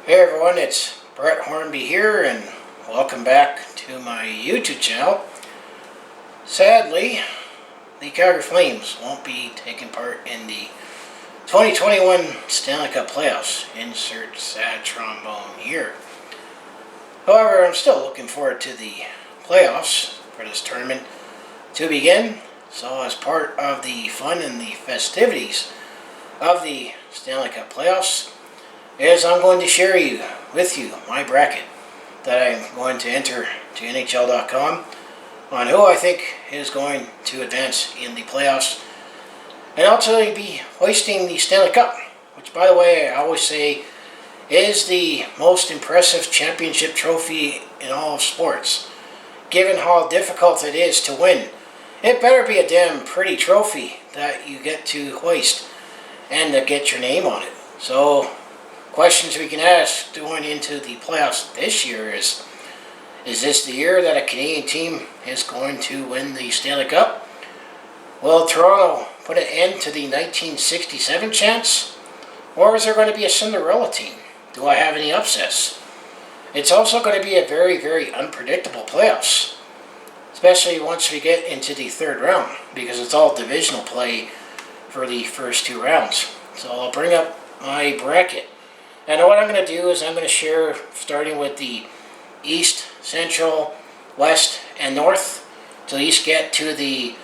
Hey everyone, it's Brett Hornby here, and welcome back to my YouTube channel. Sadly, the Calgary Flames won't be taking part in the 2021 Stanley Cup Playoffs. Insert sad trombone here. However, I'm still looking forward to the playoffs for this tournament to begin. So as part of the fun and the festivities of the Stanley Cup Playoffs, I'm going to share with you my bracket that I'm going to enter to NHL.com on who I think is going to advance in the playoffs, and also be hoisting the Stanley Cup, which, by the way, I always say is the most impressive championship trophy in all of sports. Given how difficult it is to win, it better be a damn pretty trophy that you get to hoist and to get your name on it. So questions we can ask going into the playoffs this year is this the year that a Canadian team is going to win the Stanley Cup? Will Toronto put an end to the 1967 chants? Or is there going to be a Cinderella team? Do I have any upsets? It's also going to be a very, very unpredictable playoffs, especially once we get into the third round, because it's all divisional play for the first two rounds. So I'll bring up my bracket. And what I'm going to do is I'm going to share, starting with the East, Central, West, and North, till you get to the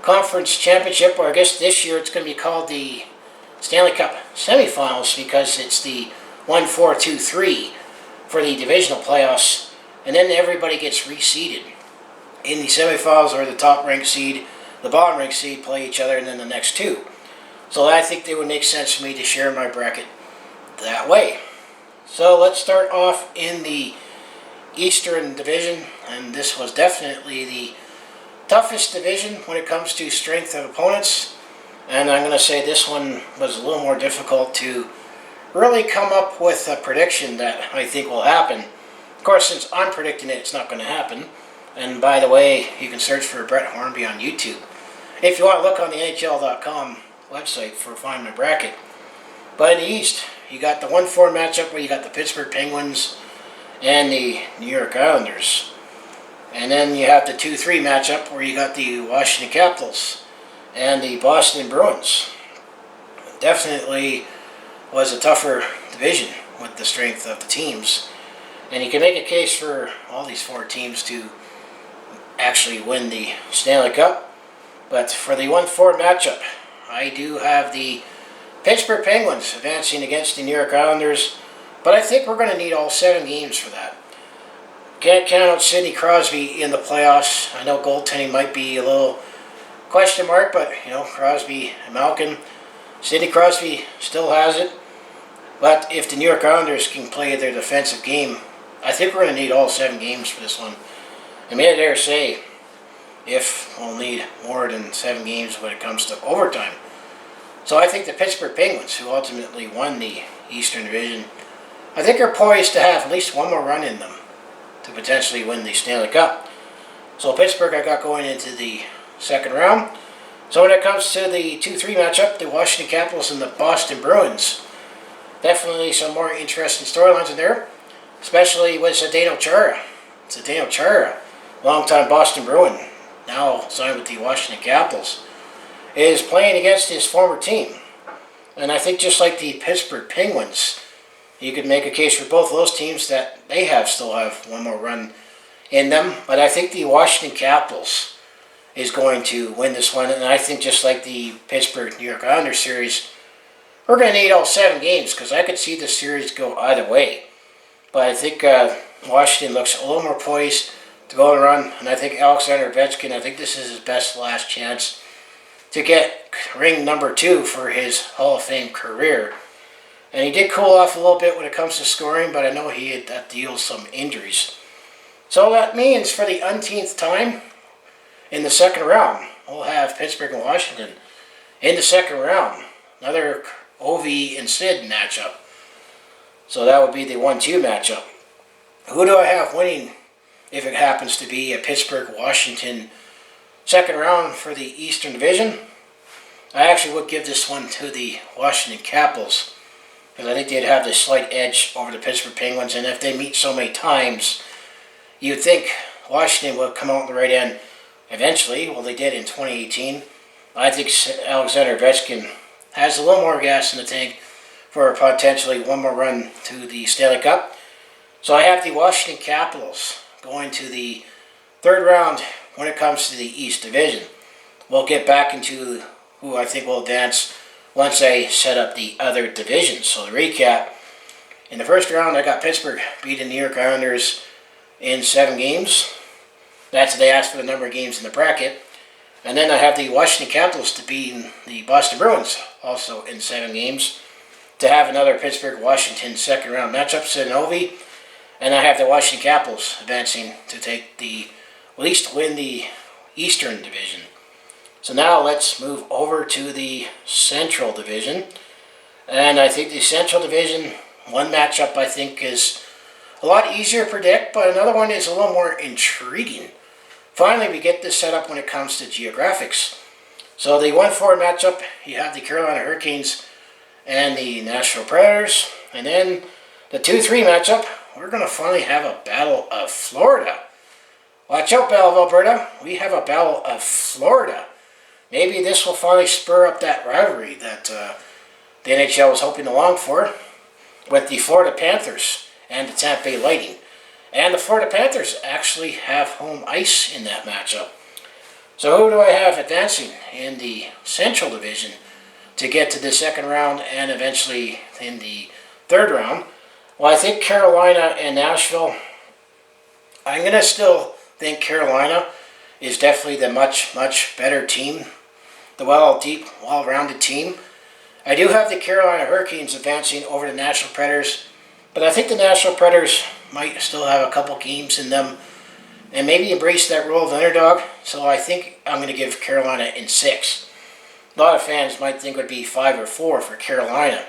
Conference Championship, or I guess this year it's going to be called the Stanley Cup Semifinals, because it's the 1-4-2-3 for the divisional playoffs, and then everybody gets reseeded. In the semifinals, or the top-ranked seed, the bottom-ranked seed play each other, and then the next two. So I think it would make sense for me to share my bracket that way. So let's start off in the Eastern Division, and this was definitely the toughest division when it comes to strength of opponents, and I'm going to say this one was a little more difficult to really come up with a prediction that I think will happen. Of course, since I'm predicting it, it's not going to happen. And by the way, you can search for Brett Hornby on YouTube if you want to look on the NHL.com website for find my bracket. But in the East, you got the 1-4 matchup where you got the Pittsburgh Penguins and the New York Islanders. And then you have the 2-3 matchup where you got the Washington Capitals and the Boston Bruins. Definitely was a tougher division with the strength of the teams. And you can make a case for all these four teams to actually win the Stanley Cup. But for the 1-4 matchup, I do have the Pittsburgh Penguins advancing against the New York Islanders, but I think we're going to need all 7 games for that. Can't count out Sidney Crosby in the playoffs. I know goaltending might be a little question mark, but Crosby and Malkin. Sidney Crosby still has it, but if the New York Islanders can play their defensive game, I think we're going to need all 7 games for this one. I may dare say, if we'll need more than 7 games when it comes to overtime. So I think the Pittsburgh Penguins, who ultimately won the Eastern Division, I think are poised to have at least one more run in them to potentially win the Stanley Cup. So Pittsburgh I got going into the second round. So when it comes to the 2-3 matchup, the Washington Capitals and the Boston Bruins, definitely some more interesting storylines in there, especially with Zdeno Chara. Zdeno Chara, longtime Boston Bruin, now signed with the Washington Capitals, is playing against his former team. And I think just like the Pittsburgh Penguins, you could make a case for both of those teams that they still have one more run in them. But I think the Washington Capitals is going to win this one. And I think just like the Pittsburgh-New York Islanders series, we're going to need all 7 games, because I could see the series go either way. But I think Washington looks a little more poised to go on a run. And I think Alexander Ovechkin, I think this is his best last chance to get ring number 2 for his Hall of Fame career. And he did cool off a little bit when it comes to scoring, but I know he had that deal some injuries. So that means for the umpteenth time in the second round, we'll have Pittsburgh and Washington in the second round. Another Ovi and Sid matchup. So that would be the 1-2 matchup. Who do I have winning if it happens to be a Pittsburgh-Washington second round for the Eastern Division? I actually would give this one to the Washington Capitals. because I think they'd have the slight edge over the Pittsburgh Penguins. And if they meet so many times, you'd think Washington would come out on the right end eventually. Well, they did in 2018. I think Alexander Ovechkin has a little more gas in the tank for potentially one more run to the Stanley Cup. So I have the Washington Capitals going to the third round when it comes to the East Division. We'll get back into who I think will advance once I set up the other divisions. So to recap, in the first round I got Pittsburgh beating the New York Islanders in 7 games. That's they asked for the number of games in the bracket. And then I have the Washington Capitals to beat the Boston Bruins, also in 7 games, to have another Pittsburgh-Washington second round matchup, Sinovi. And I have the Washington Capitals advancing to take at least win the Eastern Division. So now let's move over to the Central Division. And I think the Central Division, one matchup I think is a lot easier to predict, but another one is a little more intriguing. Finally, we get this set up when it comes to geographics. So the 1-4 matchup, you have the Carolina Hurricanes and the Nashville Predators. And then the 2-3 matchup, we're going to finally have a Battle of Florida. Watch out, Battle of Alberta. We have a Battle of Florida. Maybe this will finally spur up that rivalry that the NHL was hoping to long for with the Florida Panthers and the Tampa Bay Lightning. And the Florida Panthers actually have home ice in that matchup. So who do I have advancing in the Central Division to get to the second round and eventually in the third round? Well, I think Carolina and Nashville. I'm going to still think Carolina is definitely the much, much better team. The well-rounded team. I do have the Carolina Hurricanes advancing over the Nashville Predators. But I think the Nashville Predators might still have a couple games in them and maybe embrace that role of underdog. So I think I'm going to give Carolina in 6. A lot of fans might think it would be 5 or 4 for Carolina.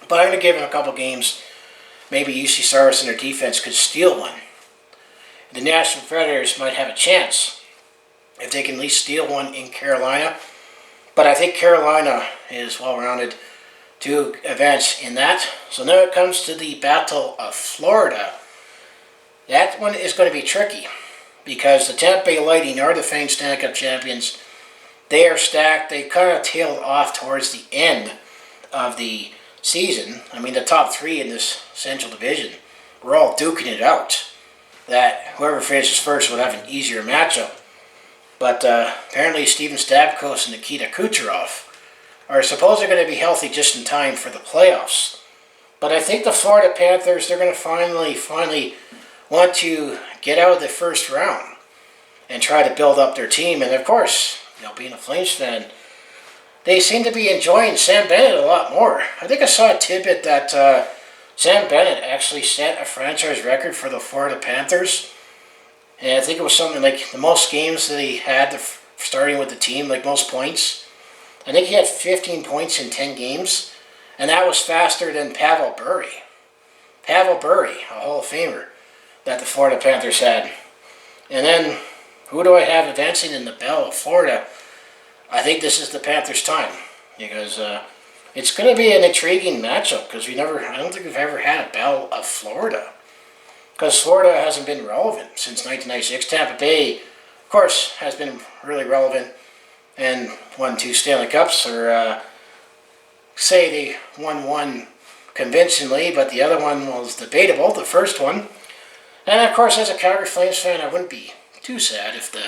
But I'm going to give them a couple games. Maybe UC Saros and their defense could steal one. The Nashville Predators might have a chance if they can at least steal one in Carolina. But I think Carolina is well-rounded to advance in that. So now it comes to the Battle of Florida. That one is going to be tricky because the Tampa Bay Lightning are the defending Stanley Cup champions. They are stacked. They kind of tailed off towards the end of the season. I mean, the top 3 in this Central Division were all duking it out. That whoever finishes first would have an easier matchup. But apparently Steven Stamkos and Nikita Kucherov are supposedly going to be healthy just in time for the playoffs. But I think the Florida Panthers, they're going to finally want to get out of the first round and try to build up their team. And of course, being a Flames fan, they seem to be enjoying Sam Bennett a lot more. I think I saw a tidbit that Sam Bennett actually set a franchise record for the Florida Panthers. And I think it was something like the most games that he had starting with the team, like most points. I think he had 15 points in 10 games, and that was faster than Pavel Bure. Pavel Bure, a Hall of Famer, that the Florida Panthers had. And then, who do I have advancing in the Battle of Florida? I think this is the Panthers' time, because it's going to be an intriguing matchup, because I don't think we've ever had a Battle of Florida. Because Florida hasn't been relevant since 1996. Tampa Bay, of course, has been really relevant and won 2 Stanley Cups, or say they won one convincingly, but the other one was debatable, the first one. And of course, as a Calgary Flames fan, I wouldn't be too sad if the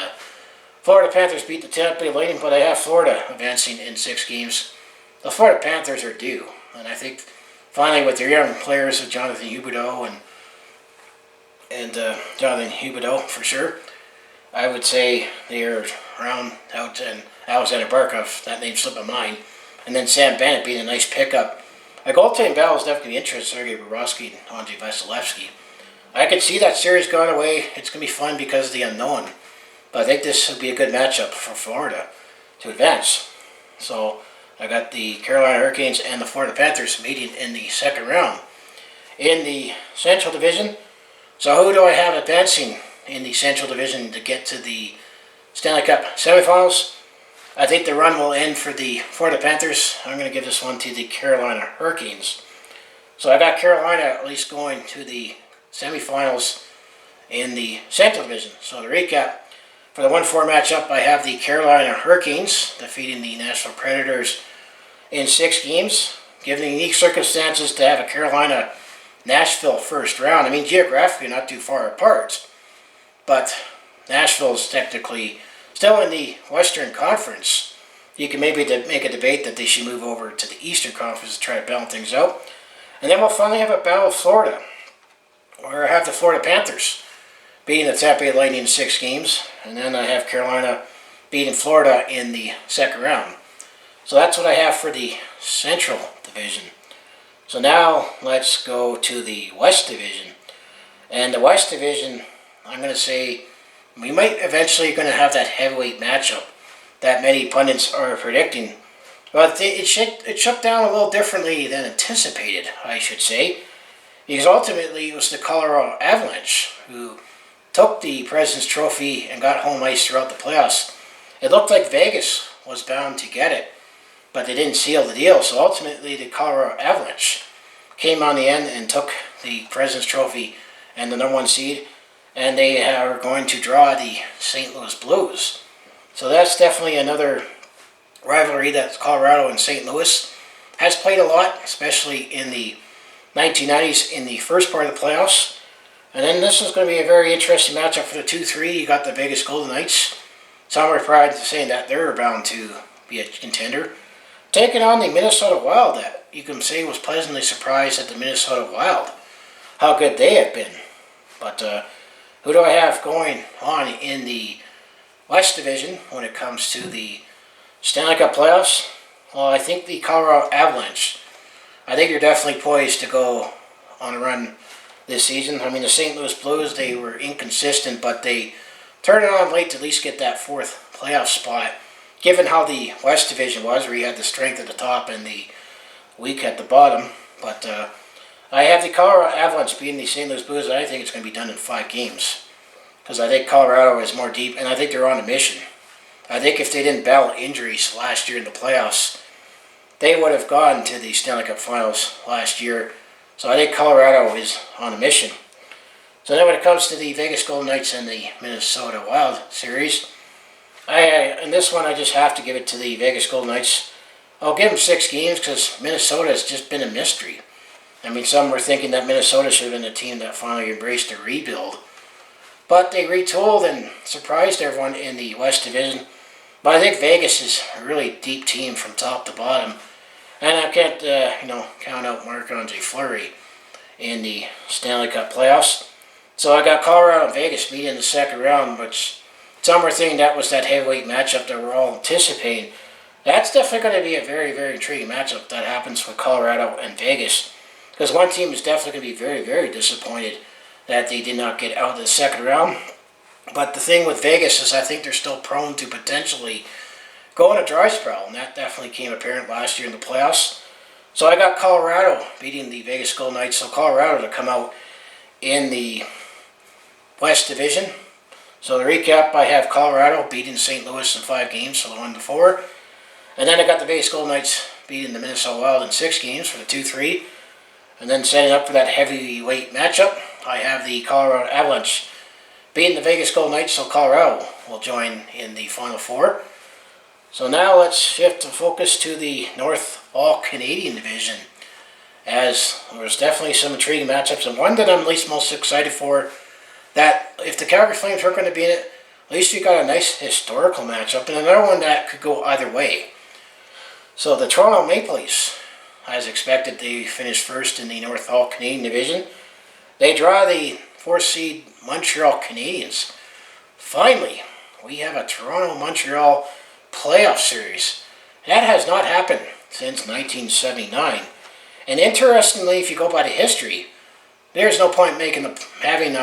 Florida Panthers beat the Tampa Bay Lightning, but I have Florida advancing in 6 games. The Florida Panthers are due, and I think finally with their young players of Jonathan Huberdeau and Jonathan Huberdeau for sure, I would say they are round out, and Alexander Barkov, that name slipped my mind, and then Sam Bennett being a nice pickup. A goaltending battle is definitely interesting. Sergei Bobrovsky and Andrei Vasilevsky. I could see that series going away. It's going to be fun because of the unknown. But I think this would be a good matchup for Florida to advance. So I got the Carolina Hurricanes and the Florida Panthers meeting in the second round. In the Central Division, so who do I have advancing in the Central Division to get to the Stanley Cup semifinals? I think the run will end for the Florida Panthers. I'm going to give this one to the Carolina Hurricanes. So I got Carolina at least going to the semifinals in the Central Division. So to recap, for the 1-4 matchup, I have the Carolina Hurricanes defeating the Nashville Predators in 6 games. Given the unique circumstances to have a Carolina-Nashville first round, I mean, geographically not too far apart, but Nashville's technically still in the Western Conference. You can maybe make a debate that they should move over to the Eastern Conference to try to balance things out. And then we'll finally have a Battle of Florida, where I have the Florida Panthers beating the Tampa Bay Lightning in 6 games. And then I have Carolina beating Florida in the second round. So that's what I have for the Central Division. So now let's go to the West Division. And the West Division, I'm going to say we might eventually going to have that heavyweight matchup that many pundits are predicting. But it shook down a little differently than anticipated, I should say. Because ultimately it was the Colorado Avalanche who took the President's Trophy and got home ice throughout the playoffs. It looked like Vegas was bound to get it, but they didn't seal the deal. So ultimately the Colorado Avalanche came on the end and took the President's Trophy and the #1 seed, and they are going to draw the St. Louis Blues. So that's definitely another rivalry that Colorado and St. Louis has played a lot, especially in the 1990s in the first part of the playoffs. And then this is going to be a very interesting matchup for the 2-3. You got the Vegas Golden Knights. Some are proud to say that they're bound to be a contender, taking on the Minnesota Wild that you can say was pleasantly surprised at the Minnesota Wild, how good they have been. But who do I have going on in the West Division when it comes to the Stanley Cup Playoffs? Well, I think the Colorado Avalanche. I think they're definitely poised to go on a run this season. I mean, the St. Louis Blues, they were inconsistent, but they turned it on late to at least get that 4th playoff spot, given how the West Division was, where you had the strength at the top and the weak at the bottom. But I have the Colorado Avalanche beating the St. Louis Blues, and I think it's going to be done in 5 games. Because I think Colorado is more deep, and I think they're on a mission. I think if they didn't battle injuries last year in the playoffs, they would have gone to the Stanley Cup Finals last year. So I think Colorado is on a mission. So then when it comes to the Vegas Golden Knights and the Minnesota Wild series, in this one I just have to give it to the Vegas Golden Knights. I'll give them 6 games because Minnesota has just been a mystery. I mean, some were thinking that Minnesota should have been the team that finally embraced a rebuild. But they retooled and surprised everyone in the West Division. But I think Vegas is a really deep team from top to bottom. And I can't, count out Marc-Andre Fleury in the Stanley Cup Playoffs. So I got Colorado and Vegas meeting in the second round, which some were thinking that was that heavyweight matchup that we're all anticipating. That's definitely going to be a very, very intriguing matchup that happens with Colorado and Vegas. Because one team is definitely going to be very, very disappointed that they did not get out of the second round. But the thing with Vegas is I think they're still prone to potentially go on a dry spell, and that definitely came apparent last year in the playoffs. So I got Colorado beating the Vegas Golden Knights, so Colorado to come out in the West Division. So to recap, I have Colorado beating St. Louis in 5 games for the 1-4. And then I got the Vegas Golden Knights beating the Minnesota Wild in 6 games for the 2-3. And then setting up for that heavyweight matchup, I have the Colorado Avalanche beating the Vegas Golden Knights, so Colorado will join in the Final 4. So now let's shift the focus to the North All-Canadian Division, as there's definitely some intriguing matchups, and one that I'm at least most excited for, that if the Calgary Flames aren't going to be in it, at least you got a nice historical matchup, and another one that could go either way. So the Toronto Maple Leafs, as expected, they finished first in the North All-Canadian Division. They draw the 4th seed Montreal Canadiens. Finally, we have a Toronto-Montreal playoff series. That has not happened since 1979. And interestingly, if you go by the history, there's no point having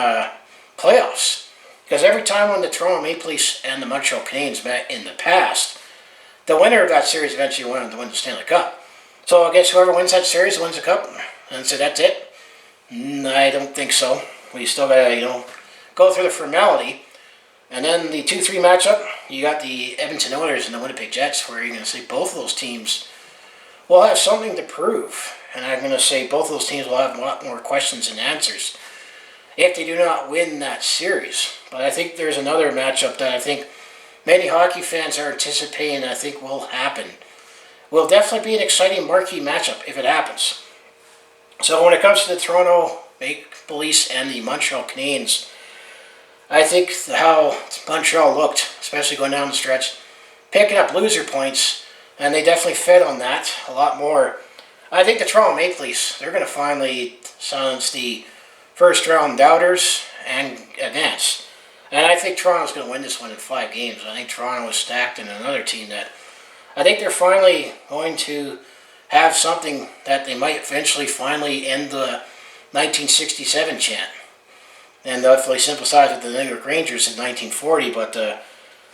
playoffs. Because every time when the Toronto Maple Leafs and the Montreal Canadiens met in the past, the winner of that series eventually went on to win the Stanley Cup. So I guess whoever wins that series wins the Cup, and so that's it? I don't think so. We still got to, go through the formality. And then the 2-3 matchup, you got the Edmonton Oilers and the Winnipeg Jets, where you're going to see both of those teams will have something to prove. and I'm going to say both of those teams will have a lot more questions and answers if they do not win that series. But I think there's another matchup that I think many hockey fans are anticipating and I think will happen. Will definitely be an exciting marquee matchup if it happens. So when it comes to the Toronto Maple Leafs and the Montreal Canadiens, I think how Montreal looked, especially going down the stretch, picking up loser points, and they definitely fed on that a lot more. I think the Toronto Maple Leafs, they're going to finally silence the first round doubters and advance. And I think Toronto's going to win this one in 5 games. I think Toronto is stacked in another team that I think they're finally going to have something that they might eventually finally end the 1967 chant. And definitely sympathize with the New York Rangers in 1940, but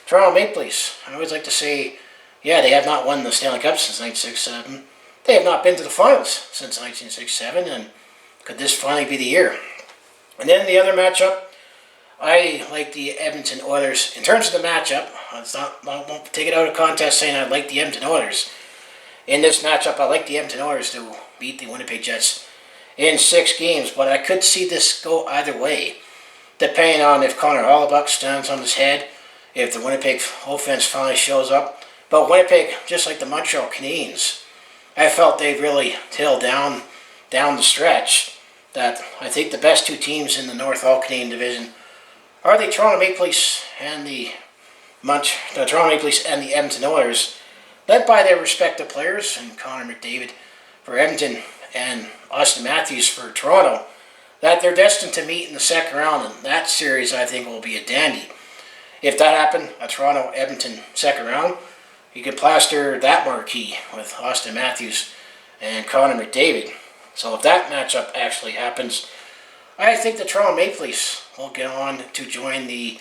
Toronto Maple Leafs, I always like to say, yeah, they have not won the Stanley Cup since 1967. They have not been to the finals since 1967, and could this finally be the year? And then the other matchup, I like the Edmonton Oilers. In terms of the matchup, I won't take it out of context saying I like the Edmonton Oilers. In this matchup, I like the Edmonton Oilers to beat the Winnipeg Jets in 6 games, but I could see this go either way, depending on if Connor Hellebuyck stands on his head, if the Winnipeg offense finally shows up. But Winnipeg, just like the Montreal Canadiens, I felt they really tailed down the stretch. That I think the best 2 teams in the North All-Canadian division are the Toronto Maple Leafs and the Toronto Maple Leafs and the Edmonton Oilers, led by their respective players, and Connor McDavid for Edmonton and Austin Matthews for Toronto, that they're destined to meet in the second round, and that series I think will be a dandy. If that happened, a Toronto-Edmonton second round, you could plaster that marquee with Austin Matthews and Connor McDavid. So if that matchup actually happens, I think the Toronto Maple Leafs will get on to join the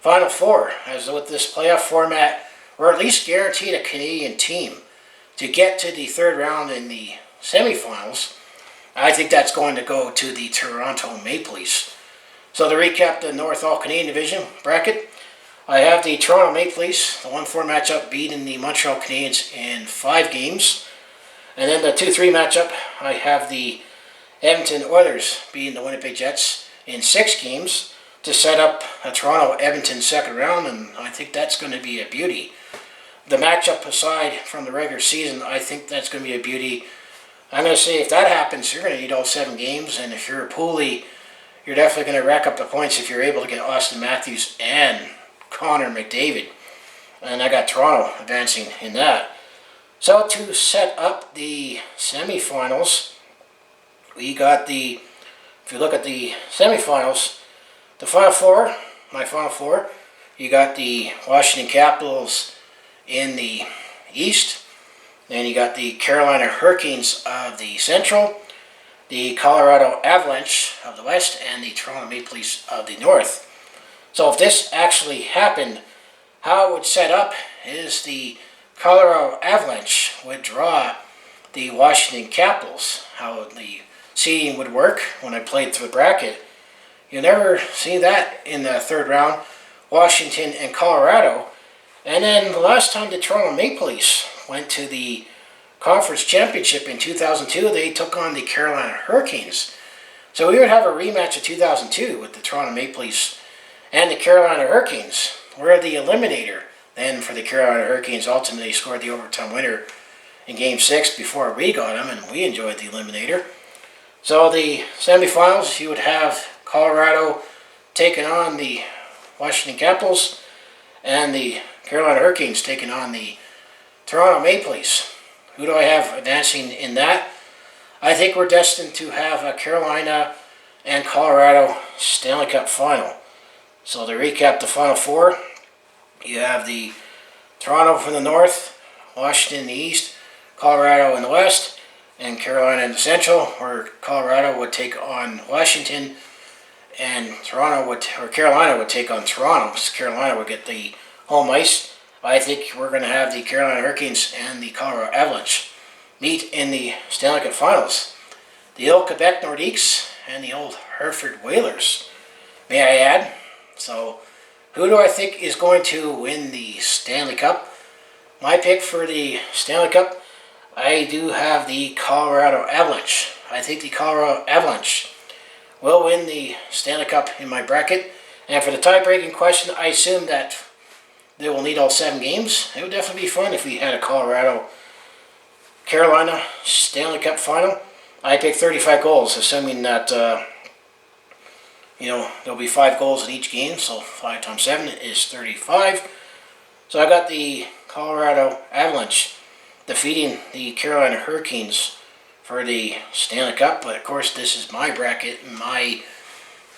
Final Four, as with this playoff format, or at least guaranteed a Canadian team to get to the third round in the semifinals. I think that's going to go to the Toronto Maple Leafs. So to recap the North All-Canadian Division bracket, I have the Toronto Maple Leafs, the 1-4 matchup, beating the Montreal Canadiens in 5 games. And then the 2-3 matchup, I have the Edmonton Oilers beating the Winnipeg Jets in 6 games to set up a Toronto-Edmonton second round, and I think that's going to be a beauty. The matchup aside from the regular season, I think that's going to be a beauty. I'm going to say if that happens, you're going to need all 7 games, and if you're a Pooley, you're definitely going to rack up the points if you're able to get Austin Matthews and Connor McDavid. And I got Toronto advancing in that. So to set up the semifinals, we got if you look at the semifinals, the Final Four, my Final Four, you got the Washington Capitals in the East. Then you got the Carolina Hurricanes of the Central, the Colorado Avalanche of the West, and the Toronto Maple Leafs of the North. So if this actually happened, how it would set up is the Colorado Avalanche would draw the Washington Capitals. How the seeding would work when I played through the bracket. You never see that in the third round, Washington and Colorado. And then the last time the Toronto Maple Leafs went to the Conference Championship in 2002, they took on the Carolina Hurricanes. So we would have a rematch of 2002 with the Toronto Maple Leafs and the Carolina Hurricanes, where the eliminator then for the Carolina Hurricanes ultimately scored the overtime winner in Game 6 before we got them, and we enjoyed the eliminator. So the semifinals, you would have Colorado taking on the Washington Capitals and the Carolina Hurricanes taking on the Toronto Maple Leafs. Who do I have advancing in that? I think we're destined to have a Carolina and Colorado Stanley Cup final. So to recap the Final Four, you have the Toronto from the North, Washington in the East, Colorado in the West, and Carolina in the Central, where Colorado would take on Washington, and Carolina would take on Toronto, because Carolina would get the home ice. I think we're going to have the Carolina Hurricanes and the Colorado Avalanche meet in the Stanley Cup Finals. The old Quebec Nordiques and the old Hartford Whalers, may I add. So, who do I think is going to win the Stanley Cup? My pick for the Stanley Cup, I do have the Colorado Avalanche. I think the Colorado Avalanche will win the Stanley Cup in my bracket. And for the tie-breaking question, I assume that they will need all 7 games. It would definitely be fun if we had a Colorado-Carolina Stanley Cup final. I picked 35 goals, assuming that there'll be 5 goals in each game, so 5 times 7 is 35. So I got the Colorado Avalanche defeating the Carolina Hurricanes for the Stanley Cup. But of course, this is my bracket. In my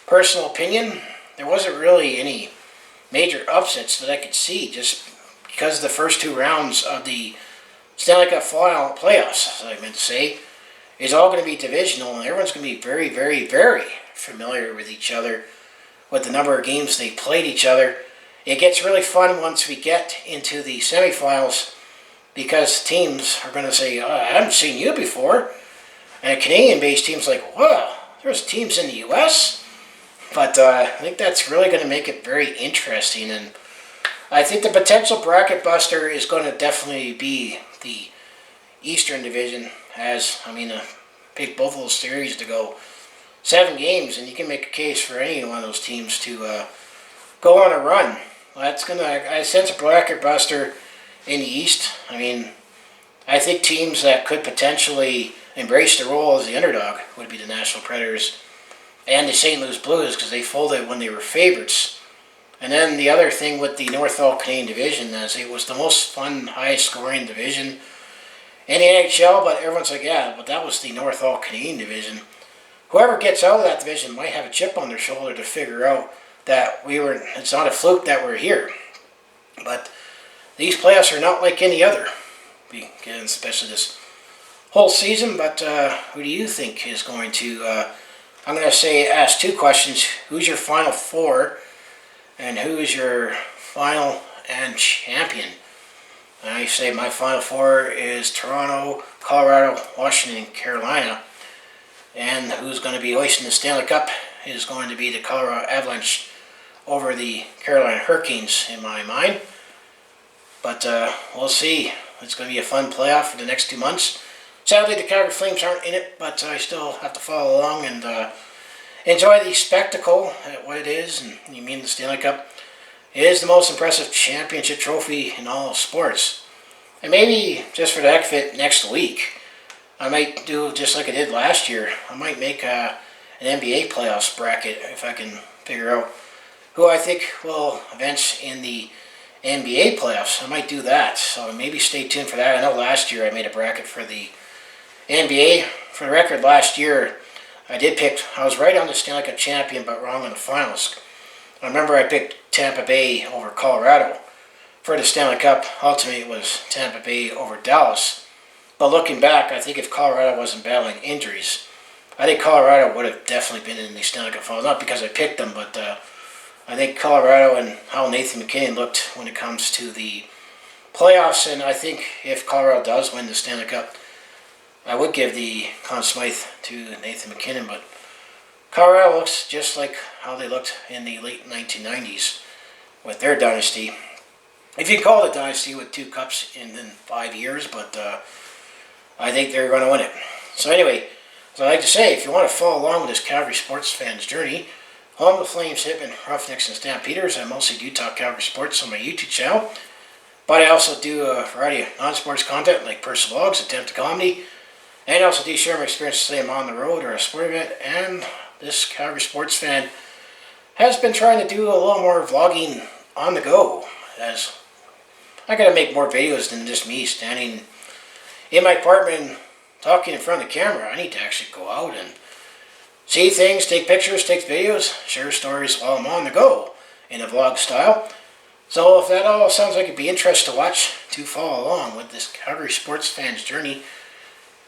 personal opinion, there wasn't really any major upsets that I could see, just because of the first 2 rounds of the Stanley Cup final playoffs, as I meant to say, is all going to be divisional, and everyone's going to be very, very, very familiar with each other, with the number of games they played each other. It gets really fun once we get into the semifinals, because teams are going to say, I haven't seen you before. And a Canadian-based team's like, wow, there's teams in the U.S.? But I think that's really going to make it very interesting. And I think the potential bracket buster is going to definitely be the Eastern Division, I picked both of those series to go 7 games, and you can make a case for any one of those teams to go on a run. That's going to, I sense a bracket buster in the East. I think teams that could potentially embrace the role as the underdog would be the Nashville Predators and the St. Louis Blues, because they folded when they were favorites. And then the other thing with the North All Canadian Division is it was the most fun, highest scoring division in the NHL, but everyone's like, yeah, but that was the North All Canadian Division. Whoever gets out of that division might have a chip on their shoulder to figure out that it's not a fluke that we're here. But these playoffs are not like any other, especially this whole season. But who do you think is going to, I'm going to ask 2 questions. Who's your Final 4? And who is your final and champion? And I say my Final 4 is Toronto, Colorado, Washington, and Carolina. And who's going to be hoisting the Stanley Cup is going to be the Colorado Avalanche over the Carolina Hurricanes, in my mind. But we'll see. It's going to be a fun playoff for the next 2 months. Sadly, the Calgary Flames aren't in it, but I still have to follow along and enjoy the spectacle at what it is. And you mean the Stanley Cup? It is the most impressive championship trophy in all of sports. And maybe just for the heck of it, next week, I might do just like I did last year. I might make an NBA playoffs bracket if I can figure out who I think will advance in the NBA playoffs. I might do that, so maybe stay tuned for that. I know last year I made a bracket for the NBA. For the record, last year I was right on the Stanley Cup Champion, but wrong on the finals. I remember I picked Tampa Bay over Colorado. For the Stanley Cup, ultimately it was Tampa Bay over Dallas. But looking back, I think if Colorado wasn't battling injuries, I think Colorado would have definitely been in the Stanley Cup Finals. Not because I picked them, but I think Colorado and how Nathan MacKinnon looked when it comes to the playoffs. And I think if Colorado does win the Stanley Cup, I would give the Conn Smythe to Nathan MacKinnon. But Colorado looks just like how they looked in the late 1990s with their dynasty. If you call it a dynasty with 2 cups in 5 years, but I think they're going to win it. So anyway, as I like to say, if you want to follow along with this Calgary sports fan's journey, home of the Flames, Hitmen, Roughnecks, and Stampeders, I mostly do talk Calgary sports on my YouTube channel. But I also do a variety of non-sports content like personal vlogs, attempt to comedy, and I also do share my experiences, say I'm on the road or a sport event. And this Calgary sports fan has been trying to do a little more vlogging on the go, as I gotta make more videos than just me standing in my apartment talking in front of the camera. I need to actually go out and see things, take pictures, take videos, share stories while I'm on the go in a vlog style. So if that all sounds like it'd be interesting to watch, to follow along with this Calgary sports fan's journey,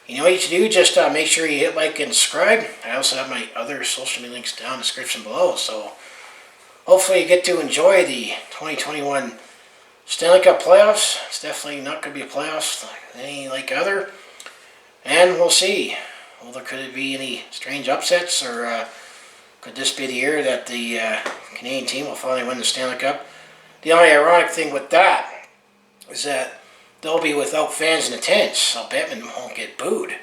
you know what you should do, just make sure you hit like and subscribe. I also have my other social media links down in the description below, so hopefully you get to enjoy the 2021 Stanley Cup Playoffs. It's definitely not going to be a playoffs like any like other. And we'll see. Could it be any strange upsets, or could this be the year that the Canadian team will finally win the Stanley Cup? The only ironic thing with that is that they'll be without fans in attendance, so Bettman won't get booed,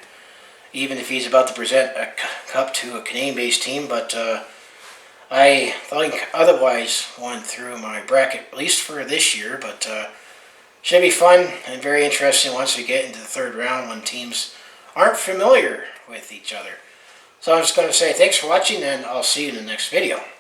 even if he's about to present a cup to a Canadian-based team. But I think otherwise went through my bracket, at least for this year. But should be fun and very interesting once we get into the third round when teams aren't familiar with each other. So I'm just going to say thanks for watching, and I'll see you in the next video.